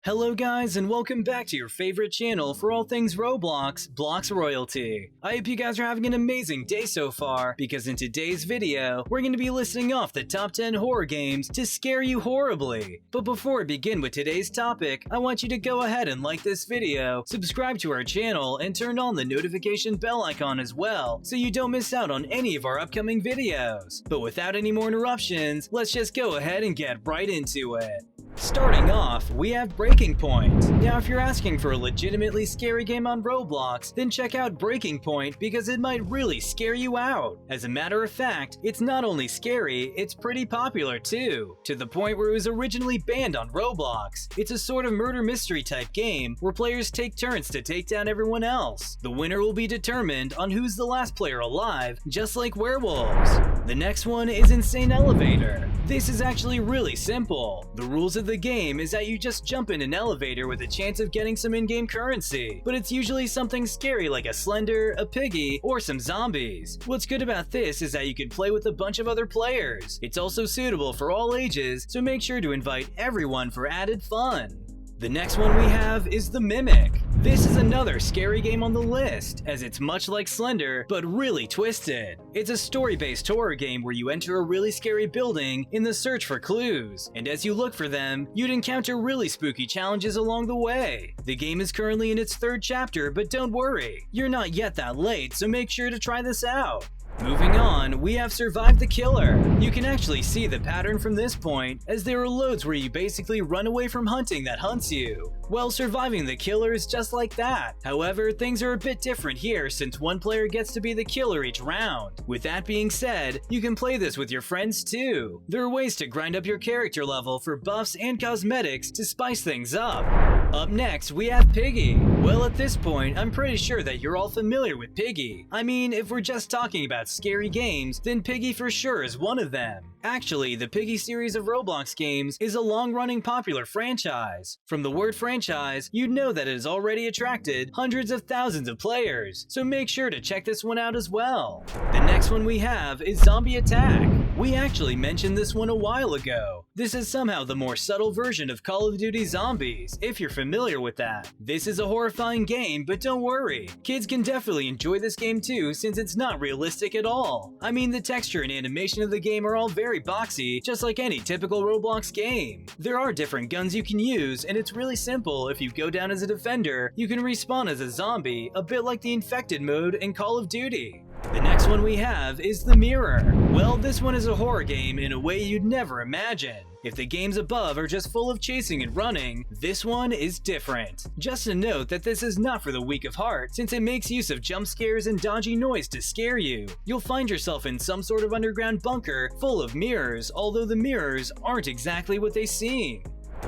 Hello guys, and welcome back to your favorite channel for all things Roblox, Blox Royalty. I hope you guys are having an amazing day so far, because in today's video, we're going to be listing off the top 10 horror games to scare you horribly. But before we begin with today's topic, I want you to go ahead and like this video, subscribe to our channel, and turn on the notification bell icon as well, so you don't miss out on any of our upcoming videos. But without any more interruptions, let's just go ahead and get right into it. Starting off, we have Breaking Point. Now, if you're asking for a legitimately scary game on Roblox, then check out Breaking Point because it might really scare you out. As a matter of fact, it's not only scary, it's pretty popular too, to the point where it was originally banned on Roblox. It's a sort of murder mystery type game where players take turns to take down everyone else. The winner will be determined on who's the last player alive, just like werewolves. The next one is Insane Elevator. This is actually really simple. The rules of the game is that you just jump in an elevator with a chance of getting some in-game currency, but it's usually something scary like a Slender, a Piggy, or some zombies. What's good about this is that you can play with a bunch of other players. It's also suitable for all ages, so make sure to invite everyone for added fun. The next one we have is The Mimic. This is another scary game on the list, as it's much like Slender, but really twisted. It's a story-based horror game where you enter a really scary building in the search for clues, and as you look for them, you'd encounter really spooky challenges along the way. The game is currently in its third chapter, but don't worry, you're not yet that late, so make sure to try this out. Moving on, we have Survive the Killer. You can actually see the pattern from this point, as there are loads where you basically run away from hunting that hunts you. Well, surviving the killer is just like that. However, things are a bit different here since one player gets to be the killer each round. With that being said, you can play this with your friends too. There are ways to grind up your character level for buffs and cosmetics to spice things up. Up next, we have Piggy. Well, at this point, I'm pretty sure that you're all familiar with Piggy. I mean, if we're just talking about scary games, then Piggy for sure is one of them. Actually, the Piggy series of Roblox games is a long-running popular franchise. From the word franchise, you'd know that it has already attracted hundreds of thousands of players, so make sure to check this one out as well. The next one we have is Zombie Attack. We actually mentioned this one a while ago. This is somehow the more subtle version of Call of Duty Zombies, if you're familiar with that. This is a horrifying game, but don't worry. Kids can definitely enjoy this game too, since it's not realistic at all. I mean, the texture and animation of the game are all very boxy, just like any typical Roblox game. There are different guns you can use, and it's really simple. If you go down as a defender, you can respawn as a zombie, a bit like the infected mode in Call of Duty. The next one we have is The Mirror. Well, this one is a horror game in a way you'd never imagine. If the games above are just full of chasing and running, this one is different. Just a note that this is not for the weak of heart, since it makes use of jump scares and dodgy noise to scare you. You'll find yourself in some sort of underground bunker full of mirrors, although the mirrors aren't exactly what they seem.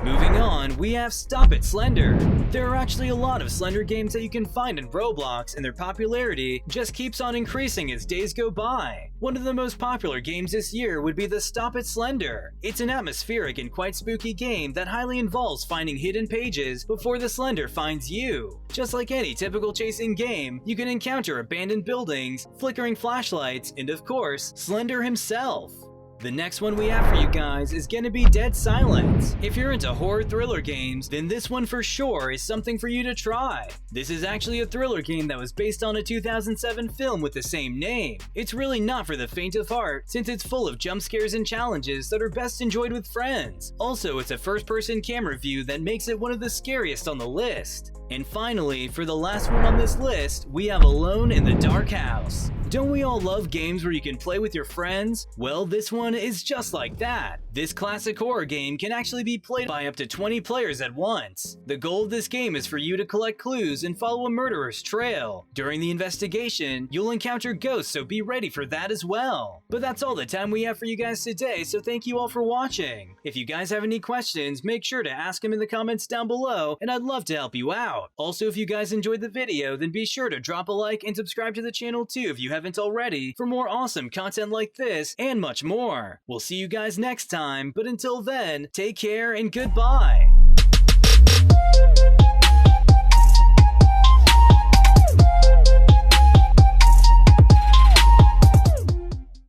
Moving on, we have Stop It Slender. There are actually a lot of Slender games that you can find in Roblox, and their popularity just keeps on increasing as days go by. One of the most popular games this year would be the Stop It Slender. It's an atmospheric and quite spooky game that highly involves finding hidden pages before the Slender finds you. Just like any typical chasing game, you can encounter abandoned buildings, flickering flashlights, and of course, Slender himself. The next one we have for you guys is gonna be Dead Silence. If you're into horror thriller games, then this one for sure is something for you to try. This is actually a thriller game that was based on a 2007 film with the same name. It's really not for the faint of heart, since it's full of jump scares and challenges that are best enjoyed with friends. Also, it's a first-person camera view that makes it one of the scariest on the list. And finally, for the last one on this list, we have Alone in the Dark House. Don't we all love games where you can play with your friends? Well, this one is just like that. This classic horror game can actually be played by up to 20 players at once. The goal of this game is for you to collect clues and follow a murderer's trail. During the investigation, you'll encounter ghosts, so be ready for that as well. But that's all the time we have for you guys today, so thank you all for watching. If you guys have any questions, make sure to ask them in the comments down below, and I'd love to help you out. Also, if you guys enjoyed the video, then be sure to drop a like and subscribe to the channel too if you haven't already, for more awesome content like this and much more. We'll see you guys next time, but until then, take care and goodbye.